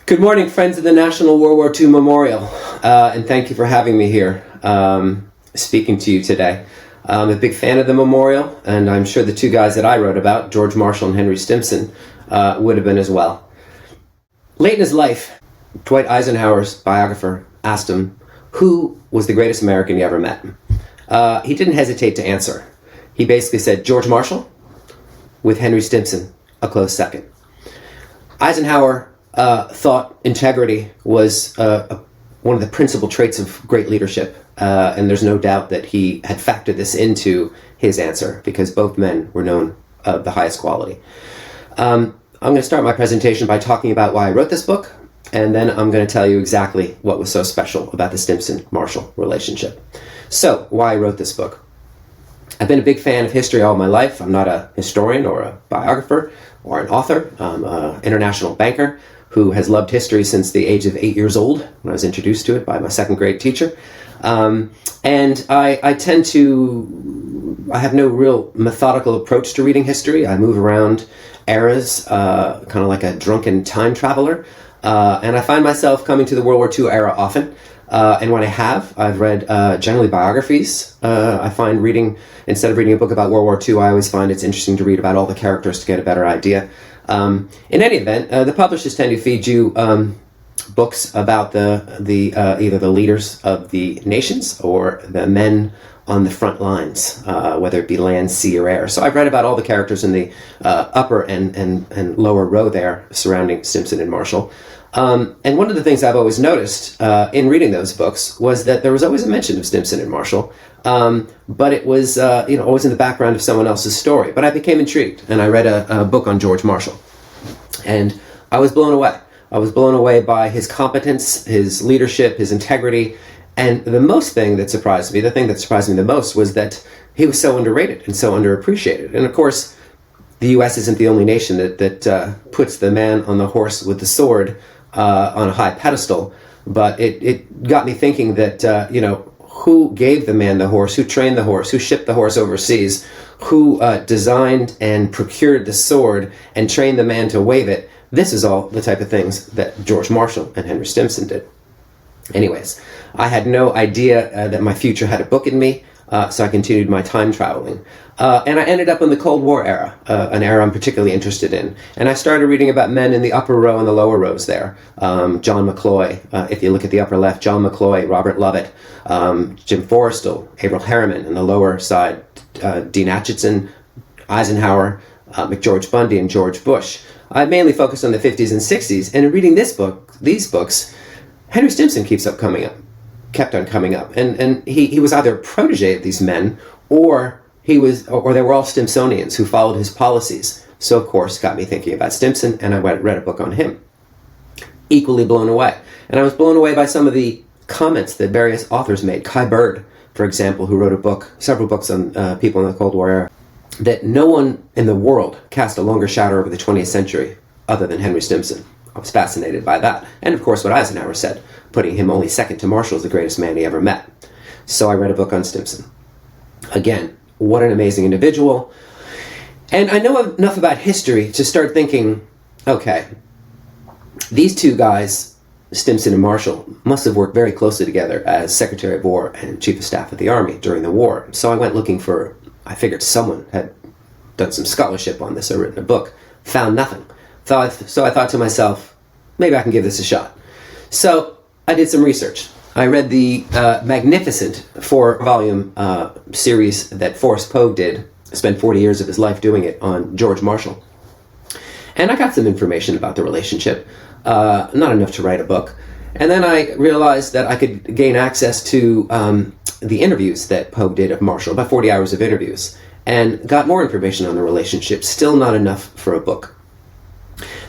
Good morning, friends of the National World War II Memorial, and thank you for having me here speaking to you today. I'm a big fan of the memorial, and I'm sure the two guys that I wrote about, George Marshall and Henry Stimson, would have been as well. Late in his life, Dwight Eisenhower's biographer asked him who was the greatest American he ever met. He didn't hesitate to answer. He basically said George Marshall, with Henry Stimson a close second. Eisenhower thought integrity was one of the principal traits of great leadership, and there's no doubt that he had factored this into his answer because both men were known of the highest quality. I'm going to start my presentation by talking about why I wrote this book, and then I'm going to tell you exactly what was so special about the Stimson-Marshall relationship. So, why I wrote this book. I've been a big fan of history all my life. I'm not a historian or a biographer or an author. I'm an international banker who has loved history since the age of 8 years old, when I was introduced to it by my second grade teacher. And I have no real methodical approach to reading history. I move around eras, kind of like a drunken time traveler. And I find myself coming to the World War II era often. And when I have, I've read generally biographies. I find reading, instead of reading a book about World War II, I always find it's interesting to read about all the characters to get a better idea. In any event, the publishers tend to feed you books about either the leaders of the nations or the men on the front lines, whether it be land, sea, or air. So I've read about all the characters in the upper and lower row there surrounding Stimson and Marshall. And one of the things I've always noticed in reading those books was that there was always a mention of Stimson and Marshall, but it was always in the background of someone else's story. But I became intrigued, and I read a book on George Marshall, and I was blown away. I was blown away by his competence, his leadership, his integrity, and the thing that surprised me the most was that he was so underrated and so underappreciated. And of course, the U.S. isn't the only nation that puts the man on the horse with the sword on a high pedestal, but it got me thinking that, who gave the man the horse, who trained the horse, who shipped the horse overseas, who designed and procured the sword and trained the man to wave it. This is all the type of things that George Marshall and Henry Stimson did. Anyways, I had no idea that my future had a book in me, so I continued my time traveling. And I ended up in the Cold War era, an era I'm particularly interested in. And I started reading about men in the upper row and the lower rows there. John McCloy, if you look at the upper left, John McCloy, Robert Lovett, Jim Forrestal, Averell Harriman. In the lower side, Dean Acheson, Eisenhower, McGeorge Bundy, and George Bush. I mainly focused on the 50s and 60s. And in reading these books, Henry Stimson kept on coming up. And he was either a protege of these men, or they were all Stimsonians who followed his policies. So, of course, got me thinking about Stimson, and I read a book on him. Equally blown away. And I was blown away by some of the comments that various authors made. Kai Bird, for example, who wrote several books on people in the Cold War era, that no one in the world cast a longer shadow over the 20th century other than Henry Stimson. I was fascinated by that. And, of course, what Eisenhower said, putting him only second to Marshall as the greatest man he ever met. So I read a book on Stimson. Again, what an amazing individual. And I know enough about history to start thinking, okay, these two guys, Stimson and Marshall, must have worked very closely together as Secretary of War and Chief of Staff of the Army during the war. So I went looking I figured someone had done some scholarship on this or written a book. Found nothing. So I thought to myself, maybe I can give this a shot. So I did some research. I read the magnificent 4-volume series that Forrest Pogue did, spent 40 years of his life doing it, on George Marshall. And I got some information about the relationship, not enough to write a book. And then I realized that I could gain access to the interviews that Pogue did of Marshall, about 40 hours of interviews, and got more information on the relationship, still not enough for a book.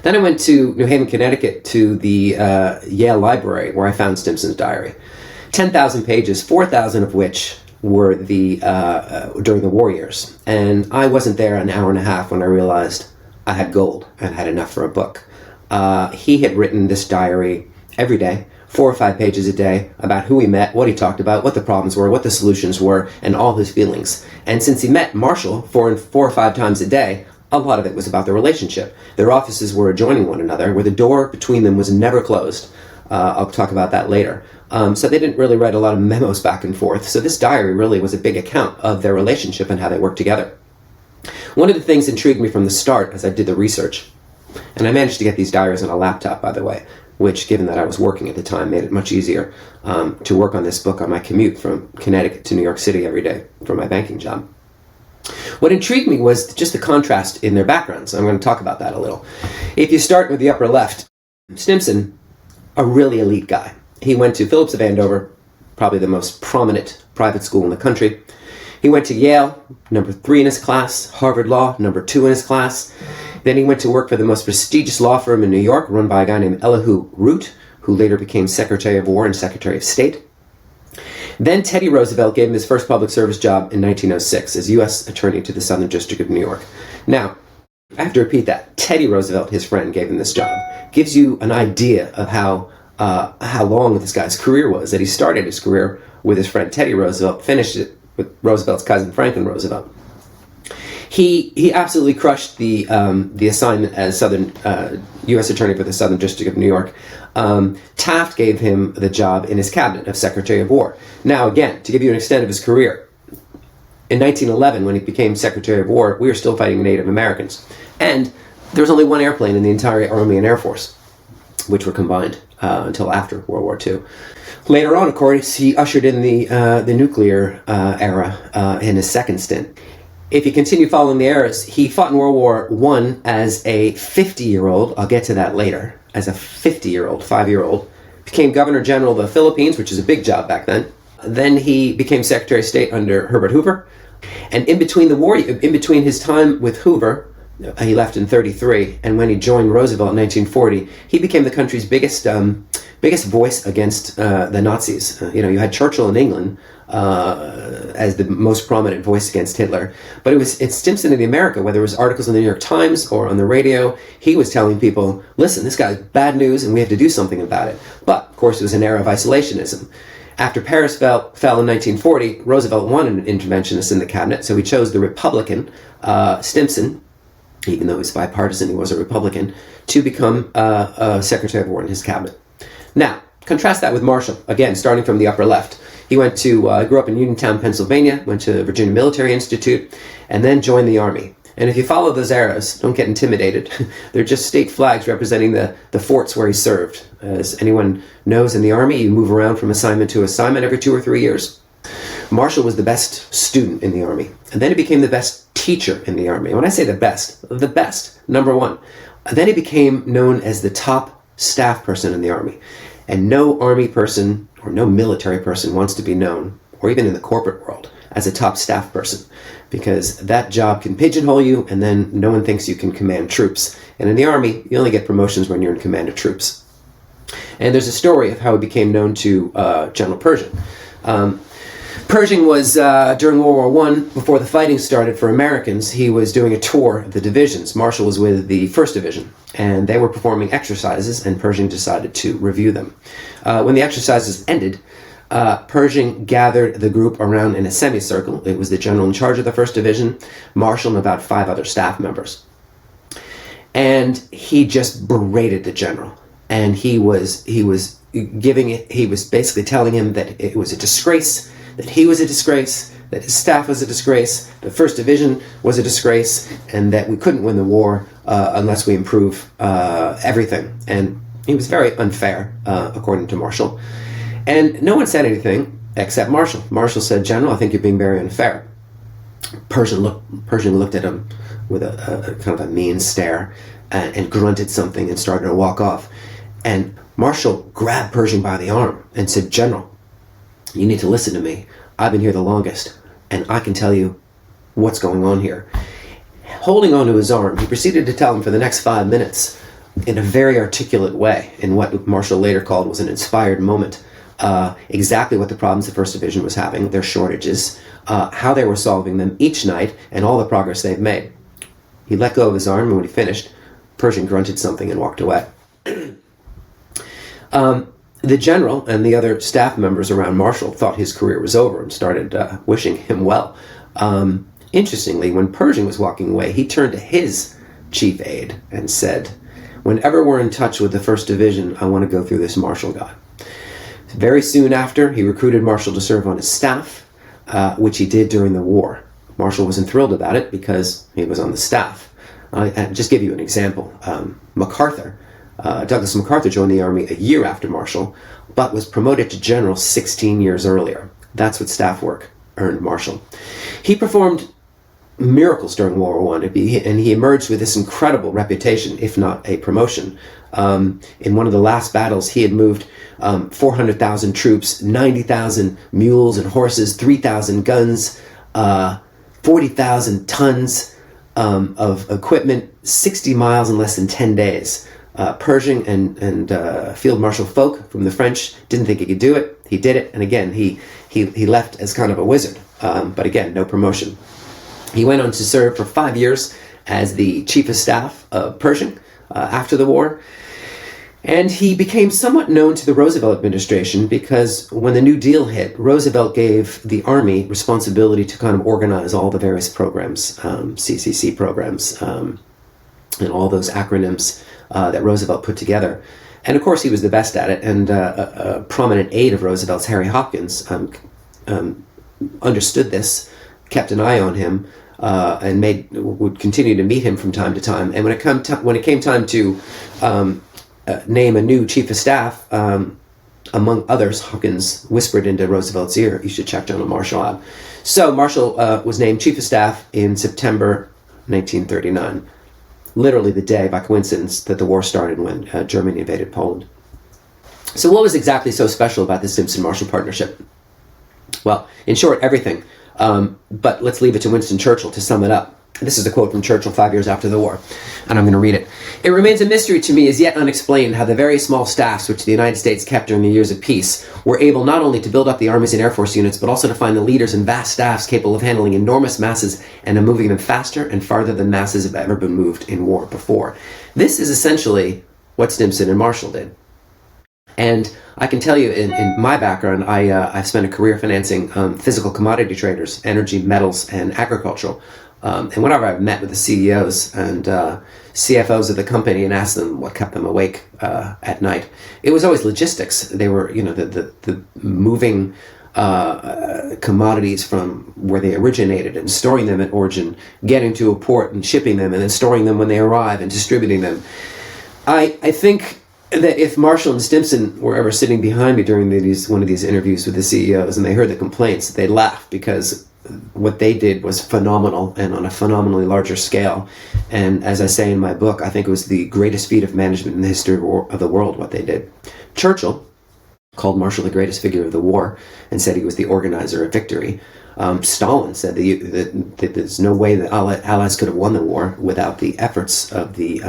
Then I went to New Haven, Connecticut, to the Yale Library, where I found Stimson's diary. 10,000 pages, 4,000 of which were during the war years. And I wasn't there an hour and a half when I realized I had gold and had enough for a book. He had written this diary every day, 4 or 5 pages a day, about who he met, what he talked about, what the problems were, what the solutions were, and all his feelings. And since he met Marshall 4 or 5 times a day, a lot of it was about the relationship. Their offices were adjoining one another, where the door between them was never closed. I'll talk about that later. So they didn't really write a lot of memos back and forth. So this diary really was a big account of their relationship and how they worked together. One of the things intrigued me from the start as I did the research, and I managed to get these diaries on a laptop, by the way, which, given that I was working at the time, made it much easier to work on this book on my commute from Connecticut to New York City every day for my banking job. What intrigued me was just the contrast in their backgrounds. I'm going to talk about that a little. If you start with the upper left, Stimson, a really elite guy. He went to Phillips of Andover, probably the most prominent private school in the country. He went to Yale, number 3 in his class, Harvard Law, number 2 in his class. Then he went to work for the most prestigious law firm in New York, run by a guy named Elihu Root, who later became Secretary of War and Secretary of State. Then Teddy Roosevelt gave him his first public service job in 1906 as U.S. Attorney to the Southern District of New York. Now, I have to repeat that. Teddy Roosevelt, his friend, gave him this job. Gives you an idea of how long this guy's career was, that he started his career with his friend Teddy Roosevelt, finished it with Roosevelt's cousin Franklin Roosevelt. He absolutely crushed the assignment as U.S. Attorney for the Southern District of New York. Taft gave him the job in his cabinet of Secretary of War. Now, again, to give you an extent of his career, in 1911, when he became Secretary of War, we were still fighting Native Americans. And there was only one airplane in the entire Army and Air Force, which were combined until after World War II. Later on, of course, he ushered in the nuclear era in his second stint. If you continue following the eras, he fought in World War I as a 50-year-old. I'll get to that later. As a 50-year-old, 5-year-old. Became Governor General of the Philippines, which is a big job back then. Then he became Secretary of State under Herbert Hoover. And in between his time with Hoover, he left in 1933, and when he joined Roosevelt in 1940, he became the country's biggest voice against the Nazis. You had Churchill in England as the most prominent voice against Hitler, but it's Stimson in America, whether it was articles in the New York Times or on the radio, he was telling people, listen, this guy's bad news and we have to do something about it. But, of course, it was an era of isolationism. After Paris fell in 1940, Roosevelt wanted an interventionist in the cabinet, so he chose the Republican, Stimson, even though he's bipartisan, he was a Republican, to become Secretary of War in his cabinet. Now, contrast that with Marshall, again, starting from the upper left. He grew up in Uniontown, Pennsylvania, went to Virginia Military Institute, and then joined the Army. And if you follow those eras, don't get intimidated. They're just state flags representing the forts where he served. As anyone knows, in the Army, you move around from assignment to assignment every 2 or 3 years. Marshall was the best student in the Army, and then he became the best teacher in the Army. And when I say the best, number one. And then he became known as the top staff person in the Army. And no Army person or no military person wants to be known, or even in the corporate world, as a top staff person, because that job can pigeonhole you, and then no one thinks you can command troops. And in the Army, you only get promotions when you're in command of troops. And there's a story of how he became known to General Pershing. Pershing was, during World War I, before the fighting started for Americans, he was doing a tour of the divisions. Marshall was with the 1st Division, and they were performing exercises, and Pershing decided to review them. When the exercises ended, Pershing gathered the group around in a semicircle. It was the general in charge of the 1st Division, Marshall, and about 5 other staff members. And he just berated the general. And he was basically telling him that it was a disgrace, that he was a disgrace, that his staff was a disgrace, the 1st Division was a disgrace, and that we couldn't win the war unless we improve everything. And he was very unfair, according to Marshall. And no one said anything except Marshall. Marshall said, General, I think you're being very unfair. Pershing looked at him with a kind of a mean stare and grunted something and started to walk off. And Marshall grabbed Pershing by the arm and said, General, you need to listen to me. I've been here the longest, and I can tell you what's going on here. Holding onto his arm, he proceeded to tell him for the next 5 minutes, in a very articulate way, in what Marshall later called was an inspired moment, exactly what the problems the 1st Division was having, their shortages, how they were solving them each night, and all the progress they've made. He let go of his arm, and when he finished, Pershing grunted something and walked away. The general and the other staff members around Marshall thought his career was over and started wishing him well. Interestingly, when Pershing was walking away, he turned to his chief aide and said, "Whenever we're in touch with the 1st Division, I want to go through this Marshall guy." Very soon after, he recruited Marshall to serve on his staff, which he did during the war. Marshall wasn't thrilled about it because he was on the staff. I'll just give you an example. Douglas MacArthur joined the Army a year after Marshall, but was promoted to general 16 years earlier. That's what staff work earned Marshall. He performed miracles during World War I, and he emerged with this incredible reputation, if not a promotion. In one of the last battles, he had moved 400,000 troops, 90,000 mules and horses, 3,000 guns, 40,000 tons of equipment, 60 miles in less than 10 days. Pershing and Field Marshal Foch from the French didn't think he could do it. He did it, and again, he left as kind of a wizard, but again, no promotion. He went on to serve for 5 years as the chief of staff of Pershing after the war, and he became somewhat known to the Roosevelt administration because when the New Deal hit, Roosevelt gave the Army responsibility to kind of organize all the various programs, CCC programs, and all those acronyms that Roosevelt put together. And of course, he was the best at it, and a prominent aide of Roosevelt's, Harry Hopkins, understood this, kept an eye on him, and would continue to meet him from time to time. And when it came time to name a new chief of staff, among others, Hopkins whispered into Roosevelt's ear, "You should check General Marshall out." So Marshall was named chief of staff in September 1939, literally the day, by coincidence, that the war started when Germany invaded Poland. So what was exactly so special about the Stimson-Marshall partnership? Well, in short, everything. But let's leave it to Winston Churchill to sum it up. This is a quote from Churchill 5 years after the war, and I'm going to read it. "It remains a mystery to me as yet unexplained how the very small staffs which the United States kept during the years of peace were able not only to build up the armies and air force units, but also to find the leaders and vast staffs capable of handling enormous masses and of moving them faster and farther than masses have ever been moved in war before." This is essentially what Stimson and Marshall did. And I can tell you, in my background, I've spent a career financing physical commodity traders, energy, metals, and agricultural. And whenever I've met with the CEOs and CFOs of the company and asked them what kept them awake at night, it was always logistics. They were, the moving commodities from where they originated and storing them at origin, getting to a port and shipping them, and then storing them when they arrive and distributing them. I think that if Marshall and Stimson were ever sitting behind me during one of these interviews with the CEOs and they heard the complaints, they'd laugh because what they did was phenomenal and on a phenomenally larger scale. And as I say in my book, I think it was the greatest feat of management in the history of the world, what they did. Churchill called Marshall the greatest figure of the war and said he was the organizer of victory. Stalin said that there's no way the Allies could have won the war without the efforts of the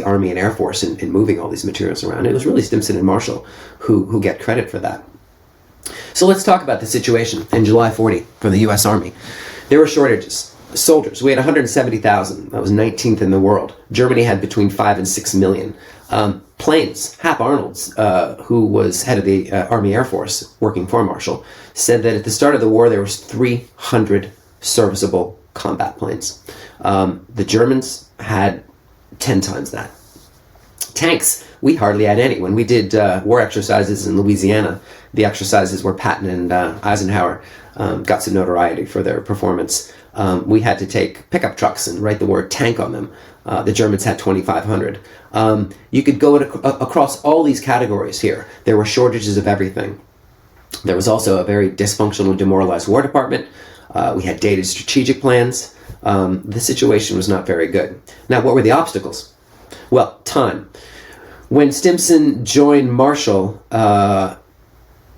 Army and Air Force in moving all these materials around. It was really Stimson and Marshall who get credit for that. So let's talk about the situation in July 40 for the U.S. Army. There were shortages. Soldiers, we had 170,000. That was 19th in the world. Germany had between 5 and 6 million. Planes, Hap Arnold's, who was head of the Army Air Force working for Marshall, said that at the start of the war there was 300 serviceable combat planes. The Germans had 10 times that. Tanks, we hardly had any. When we did war exercises in Louisiana, the exercises where Patton and Eisenhower got some notoriety for their performance. We had to take pickup trucks and write the word tank on them. The Germans had 2,500. You could go across all these categories here. There were shortages of everything. There was also a very dysfunctional and demoralized War Department. We had dated strategic plans. The situation was not very good. Now, what were the obstacles? Well, time. When Stimson joined Marshall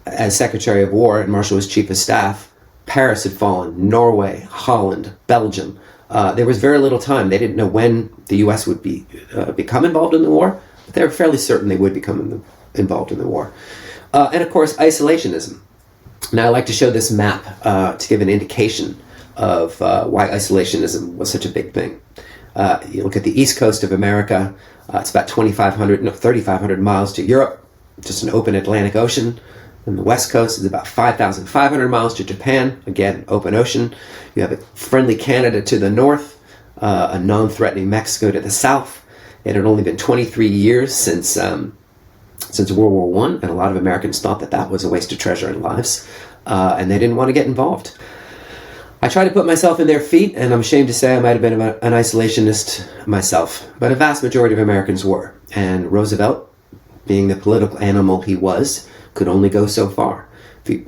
as Secretary of War, and Marshall was Chief of Staff, Paris had fallen, Norway, Holland, Belgium. There was very little time. They didn't know when the U.S. would become involved in the war, but they were fairly certain they would become involved in the war. And of course, isolationism. Now, I like to show this map to give an indication of why isolationism was such a big thing. You look at the east coast of America, it's about 3,500 miles to Europe, just an open Atlantic Ocean. On the west coast is about 5,500 miles to Japan, again, open ocean. You have a friendly Canada to the north, a non-threatening Mexico to the south. It had only been 23 years since World War I, and a lot of Americans thought that that was a waste of treasure and lives, and they didn't want to get involved. I tried to put myself in their feet, and I'm ashamed to say I might have been an isolationist myself, but a vast majority of Americans were, and Roosevelt, being the political animal he was, could only go so far.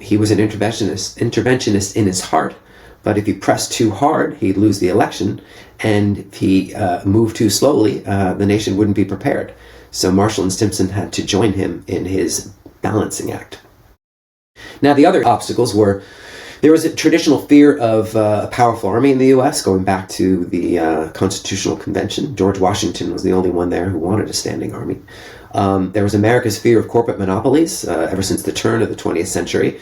He was an interventionist in his heart, but if he pressed too hard, he'd lose the election, and if he moved too slowly, the nation wouldn't be prepared. So Marshall and Stimson had to join him in his balancing act. Now, the other obstacles were, there was a traditional fear of a powerful army in the U.S. going back to the Constitutional Convention. George Washington was the only one there who wanted a standing army. There was America's fear of corporate monopolies ever since the turn of the 20th century,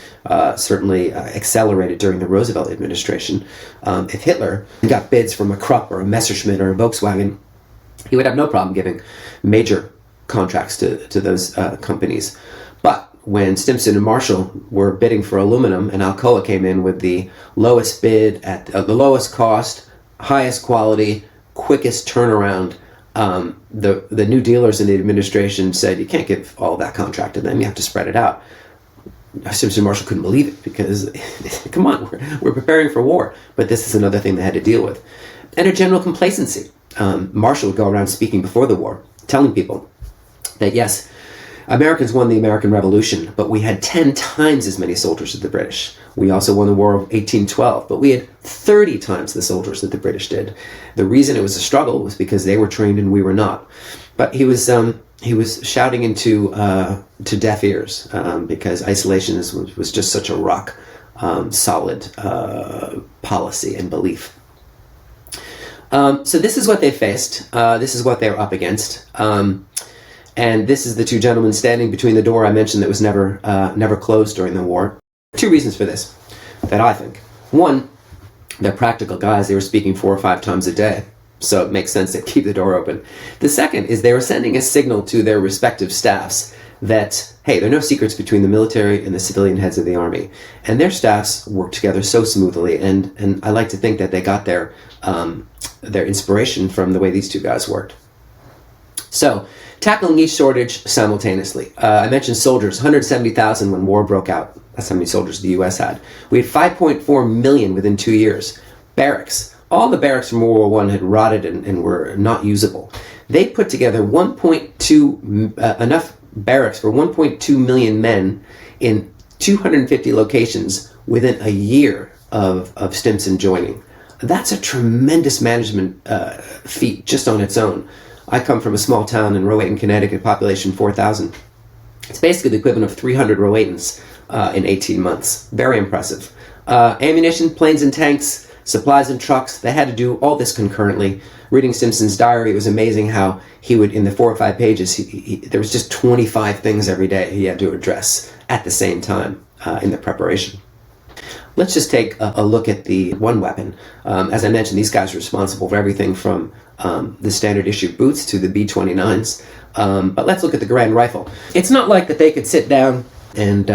certainly accelerated during the Roosevelt administration. If Hitler got bids from a Krupp or a Messerschmitt or a Volkswagen, he would have no problem giving major contracts to those companies. But when Stimson and Marshall were bidding for aluminum, and Alcoa came in with the lowest bid at the lowest cost, highest quality, quickest turnaround, the new dealers in the administration said, you can't give all that contract to them, you have to spread it out. Stimson and Marshall couldn't believe it because, come on, we're preparing for war. But this is another thing they had to deal with. And a general complacency. Marshall would go around speaking before the war, telling people that, yes, Americans won the American Revolution, but we had 10 times as many soldiers as the British. We also won the War of 1812, but we had 30 times the soldiers that the British did. The reason it was a struggle was because they were trained and we were not. But he was shouting into to deaf ears because isolationism was just such a rock solid policy and belief. So this is what they faced. This is what they were up against. And this is the two gentlemen standing between the door I mentioned that was never closed during the war. Two reasons for this, that I think. One, they're practical guys. They were speaking 4 or 5 times a day, so it makes sense to keep the door open. The second is they were sending a signal to their respective staffs that, hey, there are no secrets between the military and the civilian heads of the army. And their staffs worked together so smoothly, and I like to think that they got their inspiration from the way these two guys worked. So, tackling each shortage simultaneously. I mentioned soldiers, 170,000 when war broke out. That's how many soldiers the U.S. had. We had 5.4 million within 2 years. Barracks. All the barracks from World War I had rotted and were not usable. They put together enough barracks for 1.2 million men in 250 locations within a year of Stimson joining. That's a tremendous management feat just on its own. I come from a small town in Rowayton, Connecticut, population 4,000. It's basically the equivalent of 300 Rowaytons in 18 months. Very impressive. Ammunition, planes and tanks, supplies and trucks, they had to do all this concurrently. Reading Stimson's diary, it was amazing how he would, in the 4 or 5 pages, there was just 25 things every day he had to address at the same time in the preparation. Let's just take a look at the one weapon. As I mentioned, these guys are responsible for everything from the standard issue boots to the B-29s. But let's look at the Grand Rifle. It's not like that they could sit down and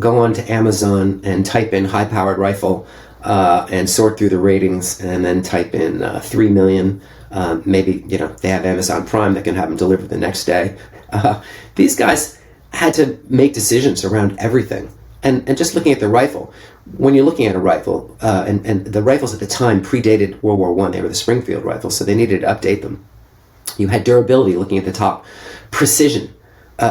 go on to Amazon and type in high-powered rifle and sort through the ratings and then type in 3 million. Maybe, they have Amazon Prime that can have them delivered the next day. These guys had to make decisions around everything. And just looking at the rifle, when you're looking at a rifle, and the rifles at the time predated World War I, they were the Springfield rifles, so they needed to update them. You had durability looking at the top, precision,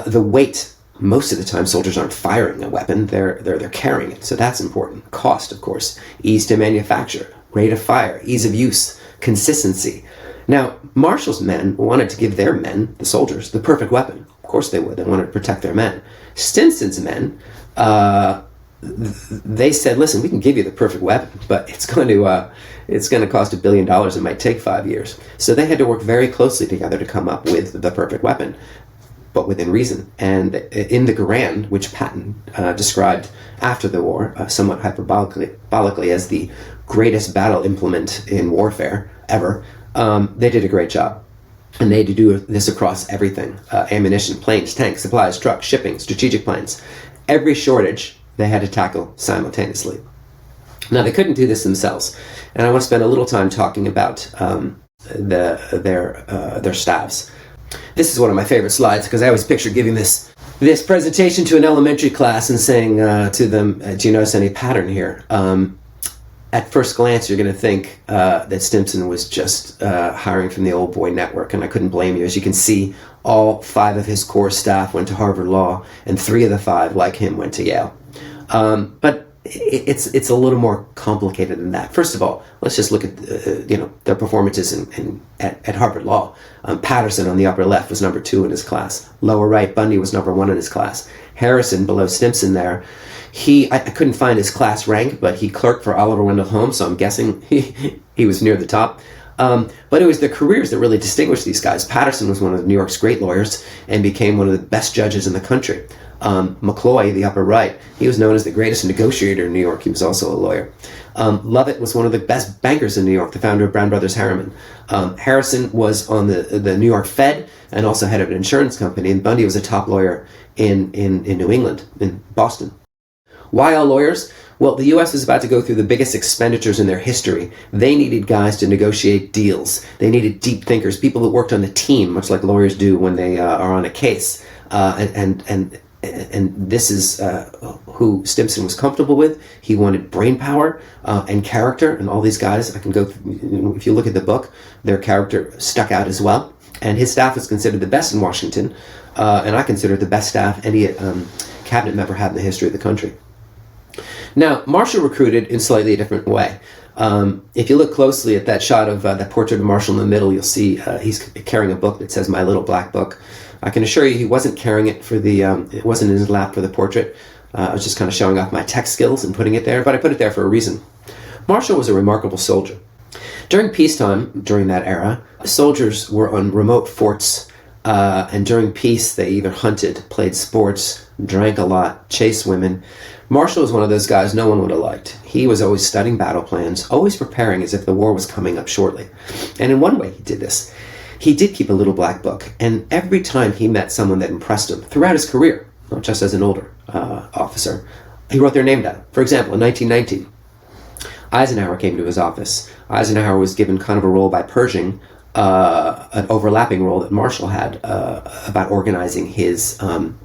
the weight. Most of the time, soldiers aren't firing a weapon; they're carrying it, so that's important. Cost, of course, ease to manufacture, rate of fire, ease of use, consistency. Now, Marshall's men wanted to give their men, the soldiers, the perfect weapon. Of course they would. They wanted to protect their men. Stinson's men, they said, listen, we can give you the perfect weapon, but it's going to cost $1 billion. It might take 5 years. So they had to work very closely together to come up with the perfect weapon, but within reason. And in the Garand, which Patton described after the war, somewhat hyperbolically as the greatest battle implement in warfare ever, they did a great job. And they had to do this across everything. Ammunition, planes, tanks, supplies, trucks, shipping, strategic planes. every shortage they had to tackle simultaneously. Now, they couldn't do this themselves, and I want to spend a little time talking about their staffs. This is one of my favorite slides because I always picture giving this presentation to an elementary class and saying to them, do you notice any pattern here? At first glance, you're going to think that Stimson was just hiring from the old boy network, and I couldn't blame you. As you can see, all 5 of his core staff went to Harvard Law, and 3 of the 5, like him, went to Yale. But it's a little more complicated than that. First of all, let's just look at their performances at Harvard Law. Patterson on the upper left was number 2 in his class. Lower right, Bundy was number 1 in his class. Harrison below Stimson there. I couldn't find his class rank, but he clerked for Oliver Wendell Holmes, so I'm guessing he was near the top. But it was their careers that really distinguished these guys. Patterson was one of New York's great lawyers and became one of the best judges in the country. McCloy, the upper right, he was known as the greatest negotiator in New York. He was also a lawyer. Lovett was one of the best bankers in New York, the founder of Brown Brothers Harriman. Harrison was on the New York Fed and also head of an insurance company, and Bundy was a top lawyer in New England, in Boston. Why all lawyers? Well, the U.S. was about to go through the biggest expenditures in their history. They needed guys to negotiate deals. They needed deep thinkers, people that worked on the team, much like lawyers do when they are on a case. And this is who Stimson was comfortable with. He wanted brain power and character, and all these guys, I can go through, if you look at the book, their character stuck out as well. And his staff was considered the best in Washington, and I consider it the best staff any cabinet member had in the history of the country. Now, Marshall recruited in slightly a different way. If you look closely at that shot of that portrait of Marshall in the middle, you'll see he's carrying a book that says My Little Black Book. I can assure you he wasn't carrying it for it wasn't in his lap for the portrait. I was just kind of showing off my tech skills and putting it there, but I put it there for a reason. Marshall was a remarkable soldier. During peacetime, during that era, soldiers were on remote forts, and during peace they either hunted, played sports, drank a lot, chased women. Marshall was one of those guys no one would have liked. He was always studying battle plans, always preparing as if the war was coming up shortly. And in one way he did this. He did keep a little black book, and every time he met someone that impressed him throughout his career, not just as an older officer, he wrote their name down. For example, in 1919, Eisenhower came to his office. Eisenhower was given kind of a role by Pershing, an overlapping role that Marshall had about organizing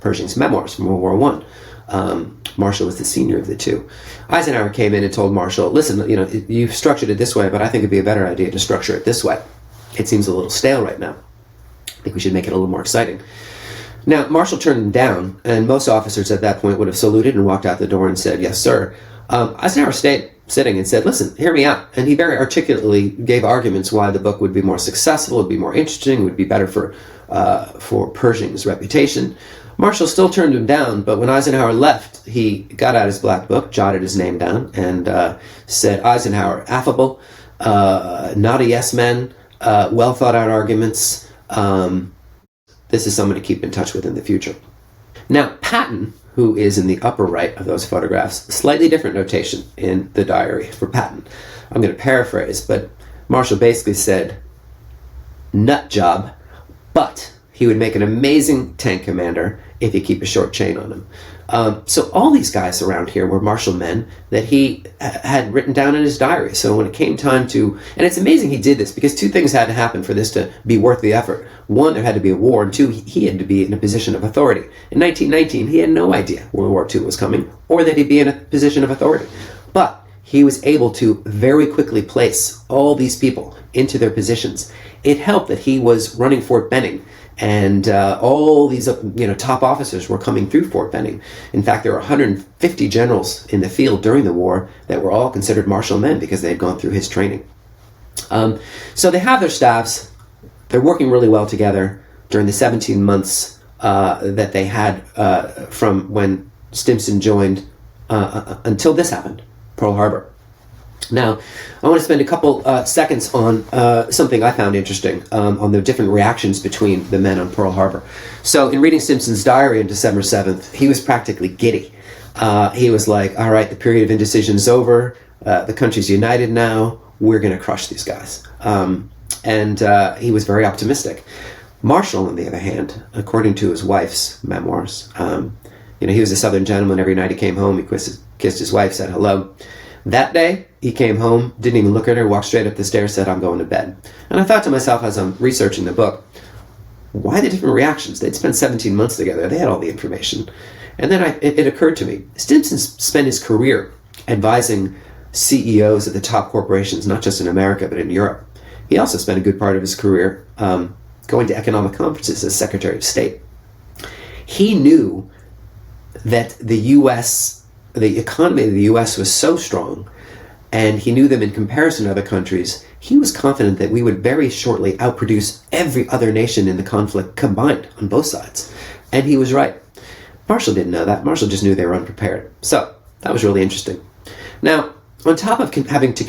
Pershing's memoirs from World War I. Marshall was the senior of the two. Eisenhower came in and told Marshall, listen, you've structured it this way, but I think it'd be a better idea to structure it this way. It seems a little stale right now. I think we should make it a little more exciting. Now, Marshall turned him down, and most officers at that point would have saluted and walked out the door and said, yes, sir. Eisenhower stayed sitting and said, listen, hear me out. And he very articulately gave arguments why the book would be more successful, would be more interesting, would be better for Pershing's reputation. Marshall still turned him down, but when Eisenhower left, he got out his black book, jotted his name down, and said, Eisenhower, affable, not a yes man, well thought out arguments. This is someone to keep in touch with in the future. Now, Patton, who is in the upper right of those photographs, slightly different notation in the diary for Patton. I'm going to paraphrase, but Marshall basically said, nut job, but he would make an amazing tank commander if you keep a short chain on him. So all these guys around here were Marshall men that he had written down in his diary. So when it came time to, and it's amazing he did this because two things had to happen for this to be worth the effort. One, there had to be a war, and two, he had to be in a position of authority. In 1919, he had no idea World War II was coming or that he'd be in a position of authority. But he was able to very quickly place all these people into their positions. It helped that he was running Fort Benning, and all these top officers were coming through Fort Benning. In fact, there were 150 generals in the field during the war that were all considered Marshall men because they had gone through his training. So they have their staffs. They're working really well together during the 17 months that they had from when Stimson joined until this happened, Pearl Harbor. Now, I want to spend a couple seconds on something I found interesting on the different reactions between the men on Pearl Harbor. So in reading Stimson's diary on December 7th, he was practically giddy. He was like, all right, the period of indecision is over. The country's united now. We're going to crush these guys. And he was very optimistic. Marshall, on the other hand, according to his wife's memoirs, He was a Southern gentleman. Every night he came home, he kissed his wife, said hello. That day, he came home, didn't even look at her, walked straight up the stairs, said, I'm going to bed. And I thought to myself as I'm researching the book, why the different reactions? They'd spent 17 months together. They had all the information. And then it occurred to me, Stimson spent his career advising CEOs of the top corporations, not just in America, but in Europe. He also spent a good part of his career going to economic conferences as Secretary of State. He knew that the economy of the U.S. was so strong, and he knew them in comparison to other countries. He was confident that we would very shortly outproduce every other nation in the conflict combined on both sides. And he was right. Marshall didn't know that. Marshall just knew they were unprepared. So that was really interesting. Now, on top of having to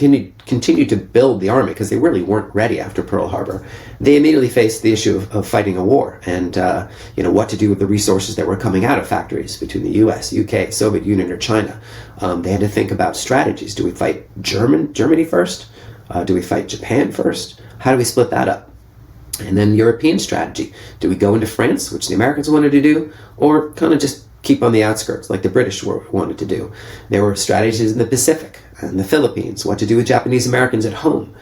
continue to build the army, because they really weren't ready after Pearl Harbor, they immediately faced the issue of fighting a war and what to do with the resources that were coming out of factories between the U.S., UK, Soviet Union, or China. They had to think about strategies. Do we fight Germany first? Do we fight Japan first? How do we split that up? And then European strategy. Do we go into France, which the Americans wanted to do, or kind of just keep on the outskirts like the British wanted to do? There were strategies in the Pacific and the Philippines, what to do with Japanese Americans at home.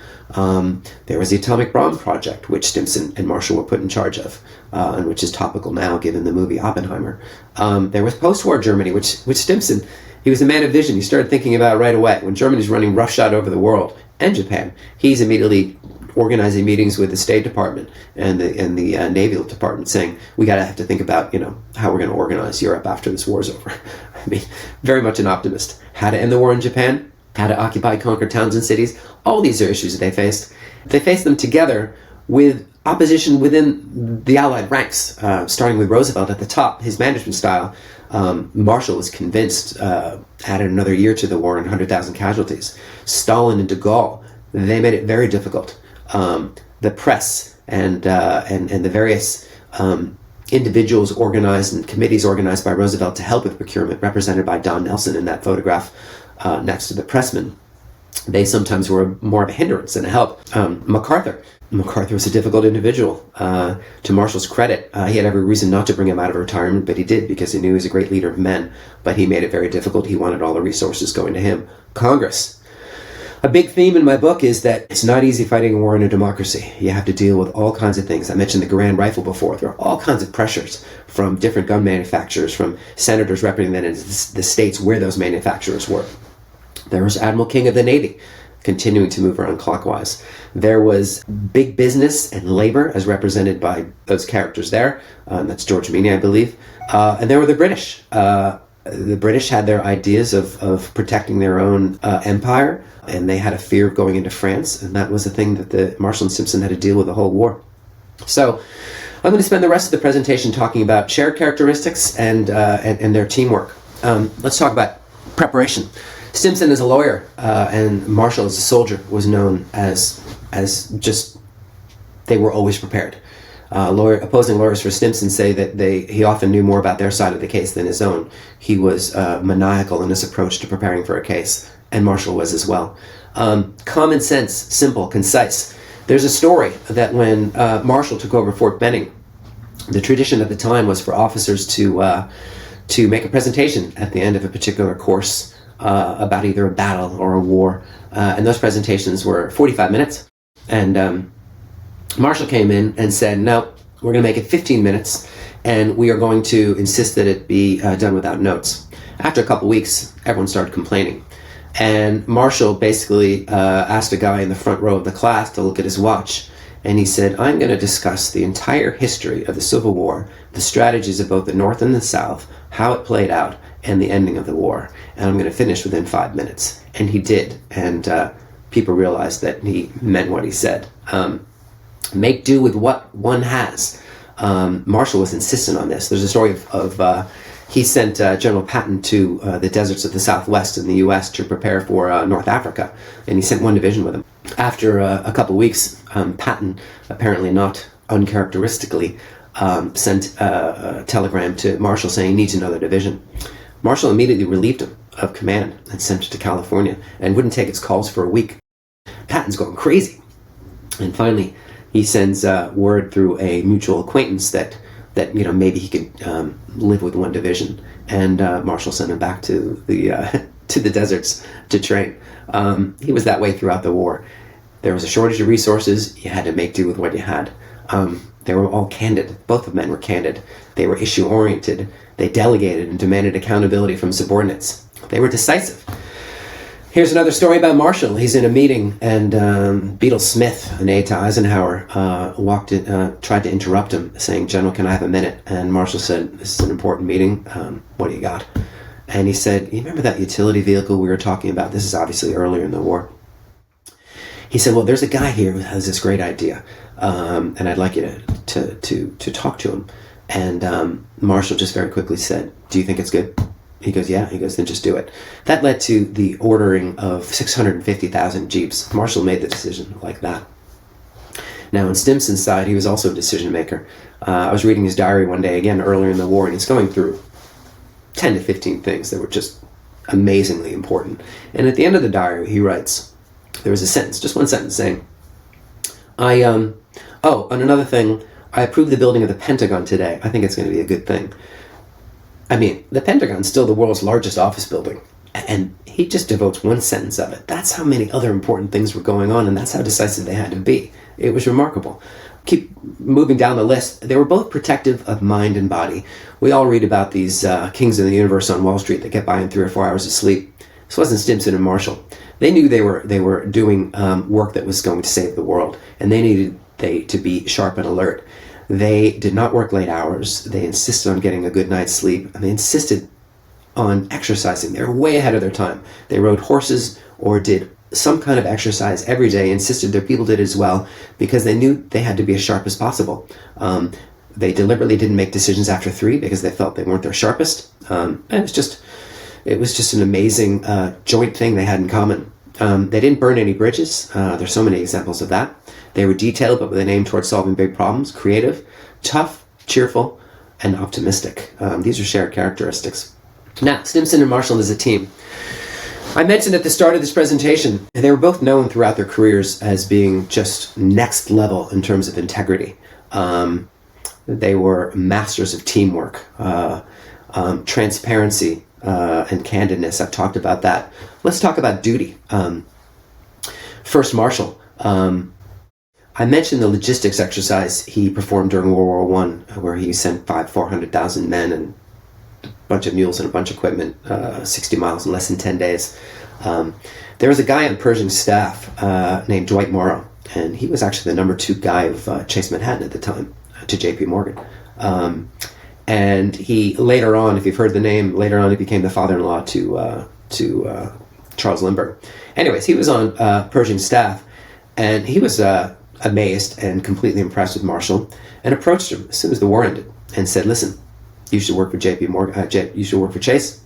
There was the atomic bomb project, which Stimson and Marshall were put in charge of, and which is topical now given the movie Oppenheimer. There was post-war Germany, which Stimson, he was a man of vision. He started thinking about it right away. When Germany's running roughshod over the world, and Japan, he's immediately organizing meetings with the State Department and the Naval Department, saying we have to think about how we're going to organize Europe after this war's over. I mean, very much an optimist. How to end the war in Japan, how to occupy, conquer towns and cities. All these are issues that they faced. They faced them together with opposition within the Allied ranks, starting with Roosevelt at the top. His management style, Marshall was convinced, added another year to the war and 100,000 casualties. Stalin and de Gaulle, they made it very difficult. The press and the various individuals organized and committees organized by Roosevelt to help with procurement, represented by Don Nelson in that photograph next to the pressman, they sometimes were more of a hindrance than a help. MacArthur was a difficult individual. To Marshall's credit, he had every reason not to bring him out of retirement, but he did because he knew he was a great leader of men. But he made it very difficult. He wanted all the resources going to him. Congress. A big theme in my book is that it's not easy fighting a war in a democracy. You have to deal with all kinds of things. I mentioned the Garand rifle before. There are all kinds of pressures from different gun manufacturers, from senators representing the states where those manufacturers were. There was Admiral King of the Navy, continuing to move around clockwise. There was big business and labor, as represented by those characters there. That's George Meany, I believe. And there were the British. The British had their ideas of protecting their own empire, and they had a fear of going into France, and that was a thing that the Marshall and Stimson had to deal with the whole war. So I'm going to spend the rest of the presentation talking about shared characteristics and their teamwork. Let's talk about preparation. Stimson as a lawyer and Marshall as a soldier was known as just, they were always prepared. Opposing lawyers for Stimson say that he often knew more about their side of the case than his own. He was maniacal in his approach to preparing for a case, and Marshall was as well. Common sense, simple, concise. There's a story that when Marshall took over Fort Benning, the tradition at the time was for officers to make a presentation at the end of a particular course about either a battle or a war, and those presentations were 45 minutes. And Marshall came in and said, no, we're going to make it 15 minutes, and we are going to insist that it be done without notes. After a couple weeks, everyone started complaining. And Marshall basically asked a guy in the front row of the class to look at his watch. And he said, I'm going to discuss the entire history of the Civil War, the strategies of both the North and the South, how it played out, and the ending of the war. And I'm going to finish within 5 minutes. And he did. And people realized that he meant what he said. Make do with what one has. Marshall was insistent on this. There's a story of he sent General Patton to the deserts of the Southwest in the U.S. to prepare for North Africa, and he sent one division with him. After a couple weeks, Patton, apparently not uncharacteristically, sent a telegram to Marshall saying he needs another division. Marshall immediately relieved him of command and sent it to California, and wouldn't take its calls for a week. Patton's going crazy, and finally he sends word through a mutual acquaintance that that maybe he could live with one division. And Marshall sent him back to the to the deserts to train. He was that way throughout the war. There was a shortage of resources. You had to make do with what you had. They were all candid. Both of men were candid. They were issue-oriented. They delegated and demanded accountability from subordinates. They were decisive. Here's another story about Marshall. He's in a meeting, and Beadle Smith, an aide to Eisenhower, walked in, tried to interrupt him, saying, "General, can I have a minute?" And Marshall said, "This is an important meeting. What do you got?" And he said, "You remember that utility vehicle we were talking about?" This is obviously earlier in the war. He said, "Well, there's a guy here who has this great idea, and I'd like you to talk to him." And Marshall just very quickly said, "Do you think it's good?" He goes, "Yeah." He goes, "Then just do it." That led to the ordering of 650,000 Jeeps. Marshall made the decision like that. Now, on Stimson's side, he was also a decision maker. I was reading his diary one day, again, earlier in the war, and he's going through 10 to 15 things that were just amazingly important. And at the end of the diary, he writes, there was a sentence, just one sentence, saying, and another thing, I approved the building of the Pentagon today. I think it's going to be a good thing. I mean, the Pentagon's still the world's largest office building, and he just devotes one sentence of it. That's how many other important things were going on, and that's how decisive they had to be. It was remarkable. Keep moving down the list. They were both protective of mind and body. We all read about these kings of the universe on Wall Street that get by in 3 or 4 hours of sleep. This wasn't Stimson and Marshall. They knew they were doing work that was going to save the world, and they needed to be sharp and alert. They did not work late hours. They insisted on getting a good night's sleep, and they insisted on exercising. They were way ahead of their time. They rode horses or did some kind of exercise every day, insisted their people did as well, because they knew they had to be as sharp as possible. They deliberately didn't make decisions after 3 because they felt they weren't their sharpest. And it was just an amazing joint thing they had in common. They didn't burn any bridges. There's so many examples of that. They were detailed, but with an aim towards solving big problems, creative, tough, cheerful, and optimistic. These are shared characteristics. Now, Stimson and Marshall as a team. I mentioned at the start of this presentation, they were both known throughout their careers as being just next level in terms of integrity. They were masters of teamwork, transparency, and candidness. I've talked about that. Let's talk about duty. First, Marshall. I mentioned the logistics exercise he performed during World War I, where he sent 400,000 men and a bunch of mules and a bunch of equipment 60 miles in less than 10 days. There was a guy on Pershing's staff named Dwight Morrow, and he was actually the number 2 guy of Chase Manhattan at the time, to J.P. Morgan. And he later on, if you've heard the name, later on he became the father-in-law to Charles Lindbergh. Anyways, he was on Pershing's staff, and he was amazed and completely impressed with Marshall, and approached him as soon as the war ended and said, "Listen, you should work for J.P. Morgan. You should work for Chase,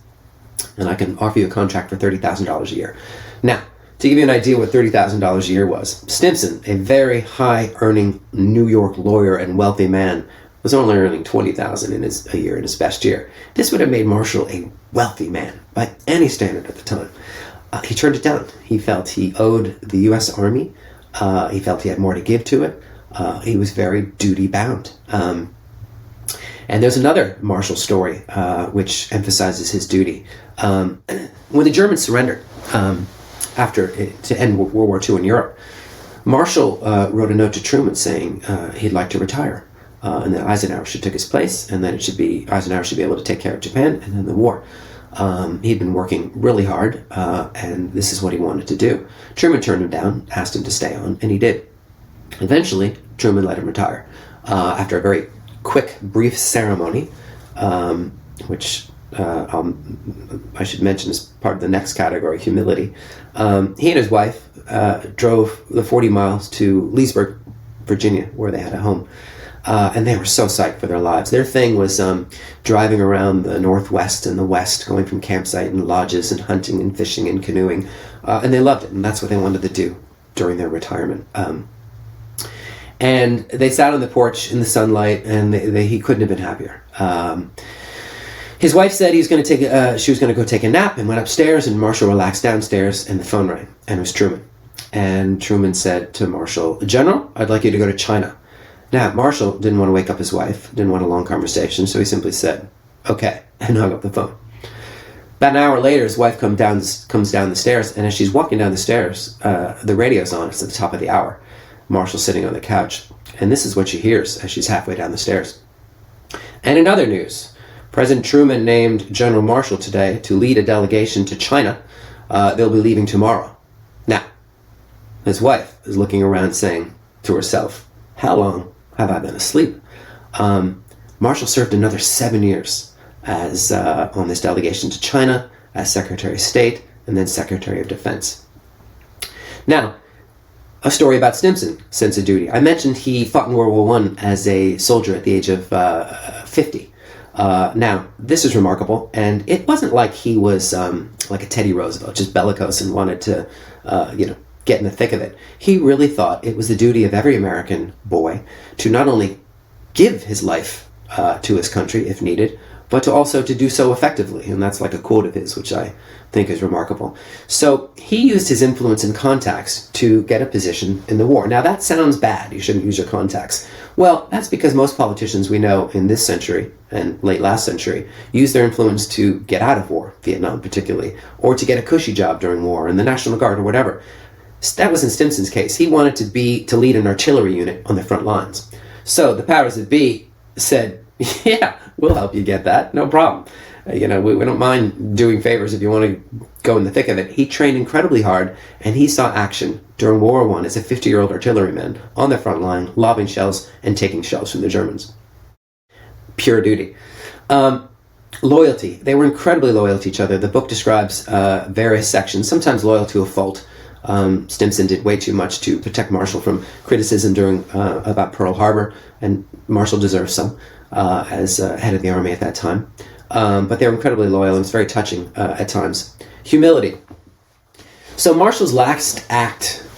and I can offer you a contract for $30,000 a year." Now, to give you an idea what $30,000 a year was, Stimson, a very high-earning New York lawyer and wealthy man, was only earning $20,000 a year in his best year. This would have made Marshall a wealthy man by any standard at the time. He turned it down. He felt he owed the U.S. Army. He felt he had more to give to it. He was very duty-bound. And there's another Marshall story which emphasizes his duty. When the Germans surrendered to end World War II in Europe, Marshall wrote a note to Truman saying he'd like to retire. And that Eisenhower should take his place, and that Eisenhower should be able to take care of Japan and then the war. He'd been working really hard, and this is what he wanted to do. Truman turned him down, asked him to stay on, and he did. Eventually, Truman let him retire. After a very quick, brief ceremony, which I should mention as part of the next category, humility, he and his wife drove the 40 miles to Leesburg, Virginia, where they had a home. And they were so psyched for their lives. Their thing was driving around the Northwest and the West, going from campsite and lodges and hunting and fishing and canoeing. And they loved it, and that's what they wanted to do during their retirement. And they sat on the porch in the sunlight, and he couldn't have been happier. His wife said she was going to go take a nap, and went upstairs, and Marshall relaxed downstairs, and the phone rang, and it was Truman. And Truman said to Marshall, "General, I'd like you to go to China." Now, Marshall didn't want to wake up his wife, didn't want a long conversation, so he simply said, okay, and hung up the phone. About an hour later, his wife comes down the stairs, and as she's walking down the stairs, the radio's on. It's at the top of the hour. Marshall's sitting on the couch, and this is what she hears as she's halfway down the stairs. And in other news, President Truman named General Marshall today to lead a delegation to China. They'll be leaving tomorrow. Now, his wife is looking around saying to herself, how long have I been asleep? Marshall served another 7 years as on this delegation to China as Secretary of State and then Secretary of Defense. Now, a story about Stimson, sense of duty. I mentioned he fought in World War I as a soldier at the age of 50. Now, this is remarkable, and it wasn't like he was like a Teddy Roosevelt, just bellicose and wanted to, get in the thick of it. He really thought it was the duty of every American boy to not only give his life to his country if needed, but to also to do so effectively. And that's like a quote of his, which I think is remarkable. So he used his influence and contacts to get a position in the war. Now that sounds bad. You shouldn't use your contacts. Well, that's because most politicians we know in this century and late last century use their influence to get out of war, Vietnam particularly, or to get a cushy job during war in the National Guard or whatever. That was in Stimson's case. He wanted to lead an artillery unit on the front lines. So the powers that be said, yeah, we'll help you get that. No problem. We don't mind doing favors if you want to go in the thick of it. He trained incredibly hard, and he saw action during World War I as a 50-year-old artilleryman on the front line, lobbing shells and taking shells from the Germans. Pure duty. Loyalty. They were incredibly loyal to each other. The book describes various sections, sometimes loyal to a fault. Stimson did way too much to protect Marshall from criticism about Pearl Harbor, and Marshall deserves some as head of the army at that time. But they were incredibly loyal, and it's very touching at times. Humility. So Marshall's last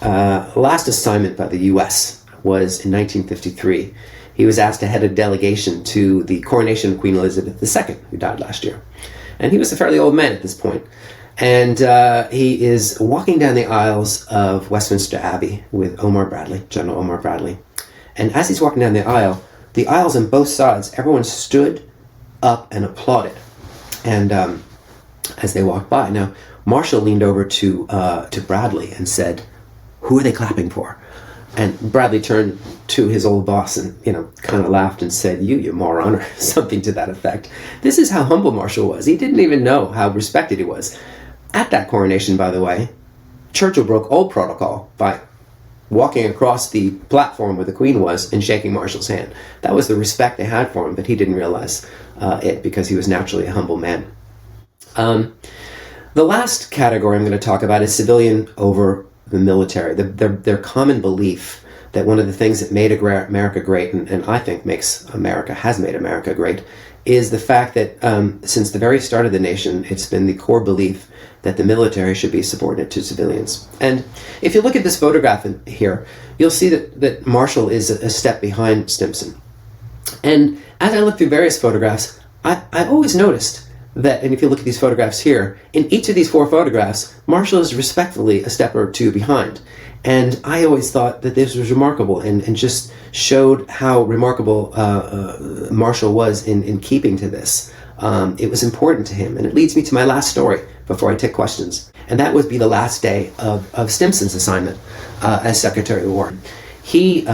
assignment by the U.S. was in 1953. He was asked to head a delegation to the coronation of Queen Elizabeth II, who died last year. And he was a fairly old man at this point. And he is walking down the aisles of Westminster Abbey with General Omar Bradley. And as he's walking down the aisles on both sides, everyone stood up and applauded. And as they walked by, now Marshall leaned over to Bradley and said, "Who are they clapping for?" And Bradley turned to his old boss and, kind of laughed and said, you moron," or something to that effect. This is how humble Marshall was. He didn't even know how respected he was. At that coronation, by the way, Churchill broke old protocol by walking across the platform where the Queen was and shaking Marshall's hand. That was the respect they had for him, but he didn't realize it because he was naturally a humble man. The last category I'm going to talk about is civilian over the military. Their common belief that one of the things that made America great, and I think has made America great, is the fact that since the very start of the nation, it's been the core belief that the military should be subordinate to civilians. And if you look at this photograph here, you'll see that Marshall is a step behind Stimson. And as I look through various photographs, I always noticed that, and if you look at these photographs here, in each of these 4 photographs, Marshall is respectfully a step or 2 behind. And I always thought that this was remarkable and just showed how remarkable Marshall was in keeping to this. It was important to him. And it leads me to my last story before I take questions. And that would be the last day of Stimson's assignment as Secretary of War. He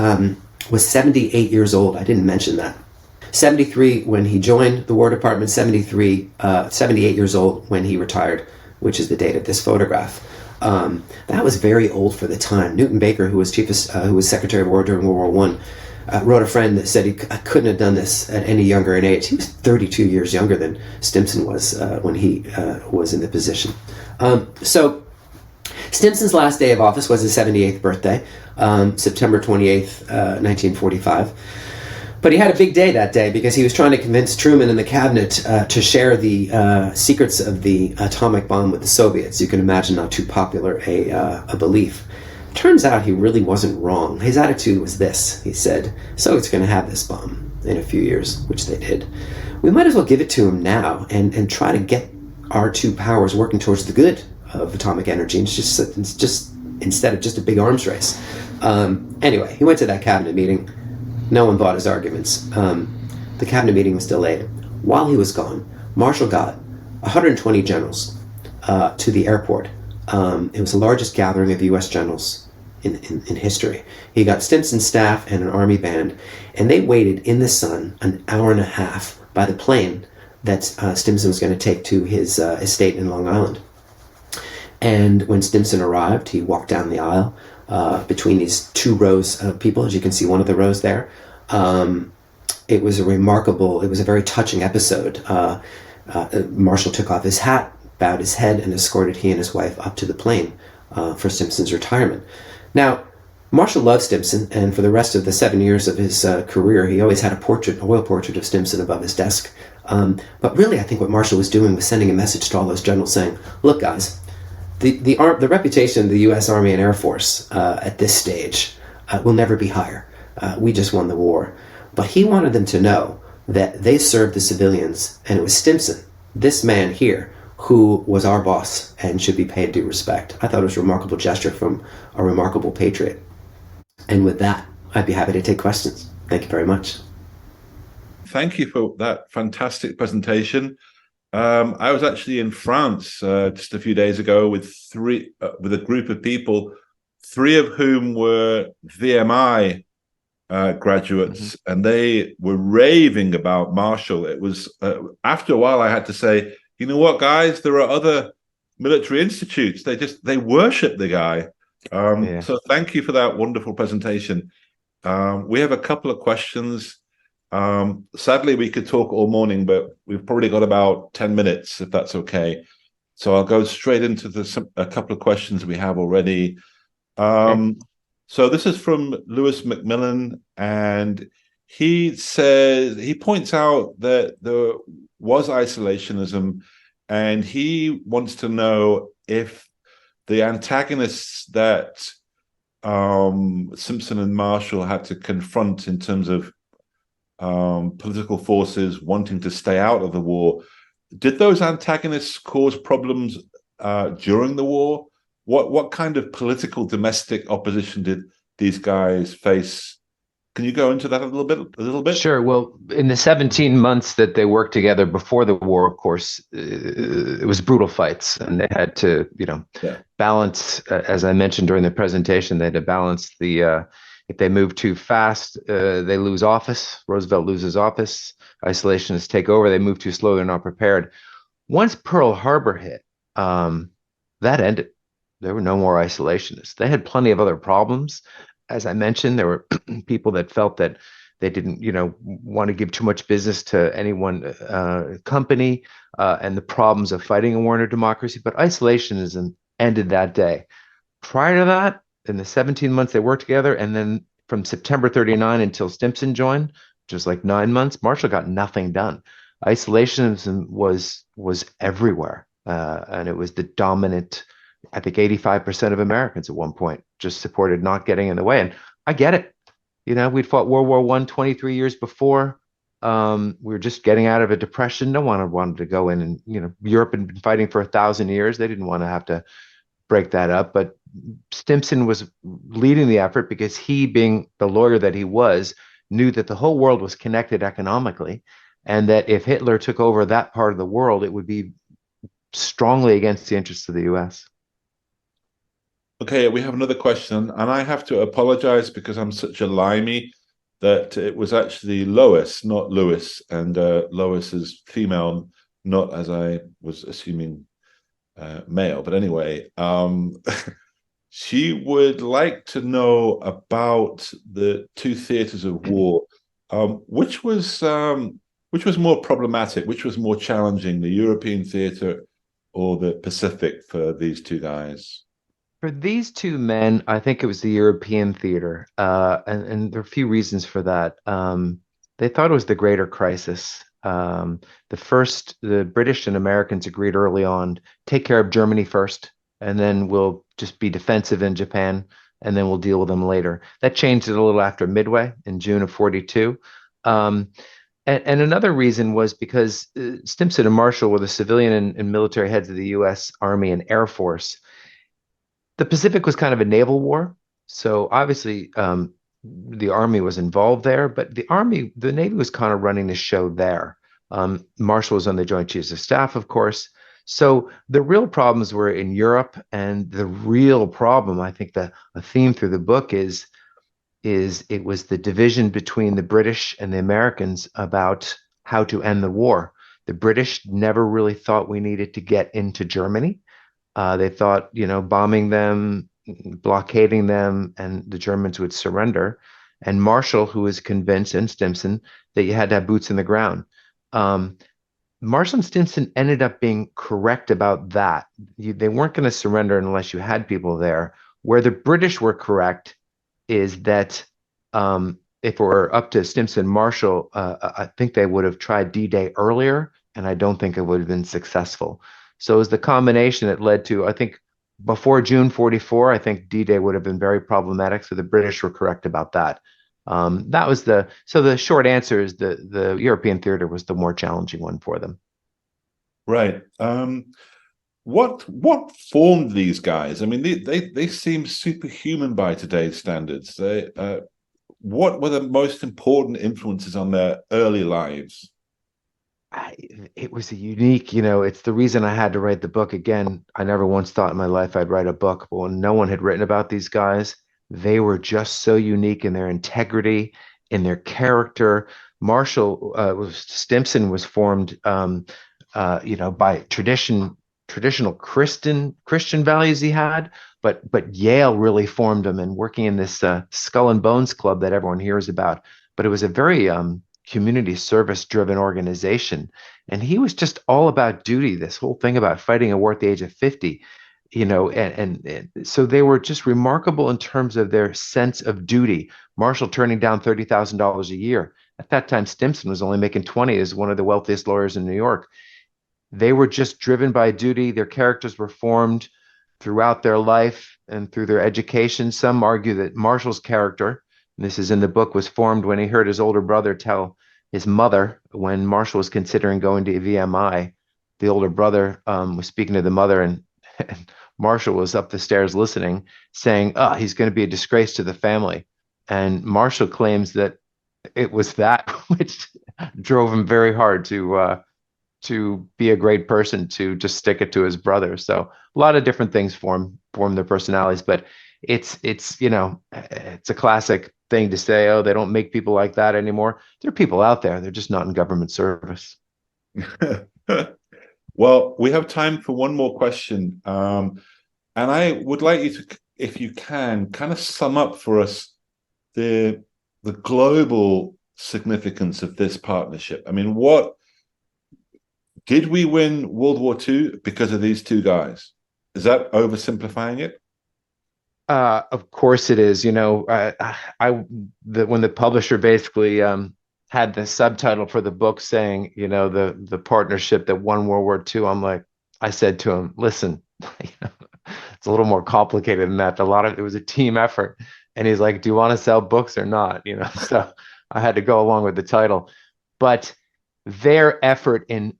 was 78 years old. I didn't mention that. 73 when he joined the War Department, 78 years old when he retired, which is the date of this photograph. That was very old for the time. Newton Baker, who was Secretary of War during World War I, wrote a friend that said I couldn't have done this at any younger an age. He was 32 years younger than Stimson was when he was in the position. So Stimson's last day of office was his 78th birthday, September 28th, 1945. But he had a big day that day because he was trying to convince Truman and the cabinet to share the secrets of the atomic bomb with the Soviets. You can imagine not too popular a belief. Turns out he really wasn't wrong. His attitude was this. He said, "Soviets are going to have this bomb in a few years," which they did. "We might as well give it to them now and try to get our 2 powers working towards the good of atomic energy. It's just instead of just a big arms race." Anyway, he went to that cabinet meeting. No one bought his arguments. The cabinet meeting was delayed. While he was gone, Marshall got 120 generals to the airport. It was the largest gathering of U.S. generals in history. He got Stimson's staff and an army band, and they waited in the sun an hour and a half by the plane that Stimson was going to take to his estate in Long Island. And when Stimson arrived, he walked down the aisle between these two rows of people, as you can see one of the rows there. It was a very touching episode. Marshall took off his hat, bowed his head, and escorted he and his wife up to the plane for Stimson's retirement. Now, Marshall loved Stimson, and for the rest of the 7 years of his career, he always had an oil portrait of Stimson above his desk. But really, I think what Marshall was doing was sending a message to all those generals saying, look, guys, the reputation of the U.S. Army and Air Force at this stage will never be higher. We just won the war. But he wanted them to know that they served the civilians, and it was Stimson, this man here, who was our boss and should be paid due respect. I thought it was a remarkable gesture from a remarkable patriot. And with that, I'd be happy to take questions. Thank you very much. Thank you for that fantastic presentation. I was actually in France just a few days ago with a group of people, 3 of whom were VMI graduates, and they were raving about Marshall. It was after a while I had to say, you know what, guys, there are other military institutes. They worship the guy. So thank you for that wonderful presentation. We have a couple of questions. Sadly, we could talk all morning, but we've probably got about 10 minutes, if that's okay. So I'll go straight into a couple of questions we have already. So this is from Lewis McMillan, and he points out that there was isolationism, and he wants to know if the antagonists that Simpson and Marshall had to confront in terms of political forces wanting to stay out of the war, did those antagonists cause problems during the war? What kind of political domestic opposition did these guys face? Can you go into that a little bit? Sure. Well, in the 17 months that they worked together before the war, of course, it was brutal fights, and they had to, balance, as I mentioned during the presentation, they had to balance if they move too fast, they lose office. Roosevelt loses office. Isolationists take over. They move too slow. They're not prepared. Once Pearl Harbor hit, that ended. There were no more isolationists. They had plenty of other problems. As I mentioned, there were people that felt that they didn't, want to give too much business to any one company, and the problems of fighting a war in a democracy. But isolationism ended that day. Prior to that, in the 17 months they worked together, and then from September 39 until Stimson joined, just like 9 months, Marshall got nothing done. Isolationism was everywhere, and it was the dominant. I think 85% of Americans at one point just supported not getting in the way. And I get it. We'd fought World War I 23 years before. We were just getting out of a depression. No one wanted to go in and, Europe had been fighting for 1,000 years. They didn't want to have to break that up. But Stimson was leading the effort because he, being the lawyer that he was, knew that the whole world was connected economically, and that if Hitler took over that part of the world, it would be strongly against the interests of the U.S. Okay, we have another question, and I have to apologize because I'm such a limey that it was actually Lois, not Lewis, and Lois is female, not, as I was assuming, male. But anyway, she would like to know about the 2 theaters of war. Which was more problematic? Which was more challenging, the European theater or the Pacific for these 2 guys? For these 2 men, I think it was the European theater, and there are a few reasons for that. They thought it was the greater crisis. The British and Americans agreed early on, take care of Germany first, and then we'll just be defensive in Japan, and then we'll deal with them later. That changed it a little after Midway in June of 42. And another reason was because Stimson and Marshall were the civilian and military heads of the U.S. Army and Air Force. The Pacific was kind of a naval war. So obviously, the Army was involved there, but the Navy was kind of running the show there. Marshall was on the Joint Chiefs of Staff, of course. So the real problems were in Europe, and the real problem, I think, the theme through the book is it was the division between the British and the Americans about how to end the war. The British never really thought we needed to get into Germany. They thought, bombing them, blockading them, and the Germans would surrender. And Marshall, who was convinced, and Stimson, that you had to have boots in the ground. Marshall and Stimson ended up being correct about that. They weren't going to surrender unless you had people there. Where the British were correct is that if it were up to Stimson and Marshall, I think they would have tried D-Day earlier, and I don't think it would have been successful. So it was the combination that led to, I think, before June 44, I think D-Day would have been very problematic. So the British were correct about that. So the short answer is the European theater was the more challenging one for them. Right. What formed these guys? I mean, they seem superhuman by today's standards. What were the most important influences on their early lives? It was a unique, it's the reason I had to write the book. Again, I never once thought in my life I'd write a book, but when no one had written about these guys, they were just so unique in their integrity, in their character. Stimson was formed, by traditional Christian values he had, but Yale really formed him, and working in this Skull and Bones Club that everyone hears about. But it was a very community service driven organization, and he was just all about duty. This whole thing about fighting a war at the age of 50, and so they were just remarkable in terms of their sense of duty. Marshall turning down $30,000 a year. At that time, Stimson was only making 20 as one of the wealthiest lawyers in New York. They were just driven by duty. Their characters were formed throughout their life and through their education. Some argue that Marshall's character, and this is in the book, was formed when he heard his older brother tell his mother, when Marshall was considering going to VMI, the older brother was speaking to the mother, and Marshall was up the stairs listening, saying, he's going to be a disgrace to the family. And Marshall claims that it was that which drove him very hard to be a great person, to just stick it to his brother. So a lot of different things form their personalities, but it's a classic thing to say, they don't make people like that anymore. There are people out there, they're just not in government service. Well, we have time for one more question. And I would like you to, if you can, kind of sum up for us the global significance of this partnership. I mean, did we win World War II because of these two guys? Is that oversimplifying it? Of course it is. When the publisher basically had the subtitle for the book saying, the partnership that won World War II, I said to him, listen, it's a little more complicated than that. It was a team effort. And he's like, do you want to sell books or not? So I had to go along with the title. But their effort in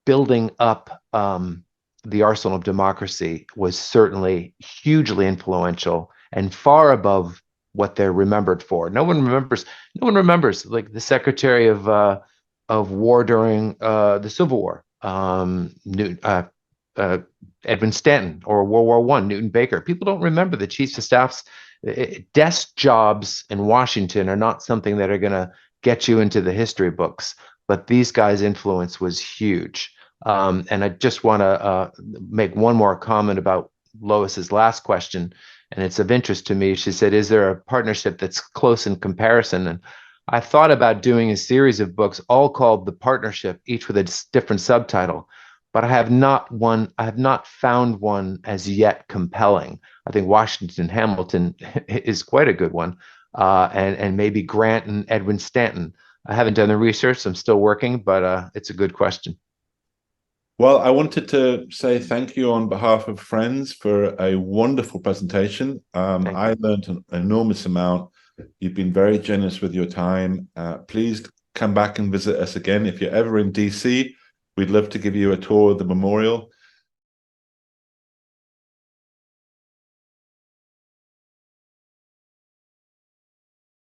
building up the arsenal of democracy was certainly hugely influential and far above what they're remembered for. No one remembers like the Secretary of War during the Civil War, Edwin Stanton, or World War I, Newton Baker. People don't remember the chiefs of staffs. Desk jobs in Washington are not something that are going to get you into the history books, but these guys' influence was huge. And I just want to make one more comment about Lois's last question, and it's of interest to me. She said, is there a partnership that's close in comparison? And I thought about doing a series of books all called The Partnership, each with a different subtitle, but I have not found one as yet compelling. I think Washington Hamilton is quite a good one, and maybe Grant and Edwin Stanton. I haven't done the research, so I'm still working, but it's a good question. Well, I wanted to say thank you on behalf of Friends for a wonderful presentation. I learned an enormous amount. You've been very generous with your time. Please come back and visit us again. If you're ever in DC, we'd love to give you a tour of the memorial.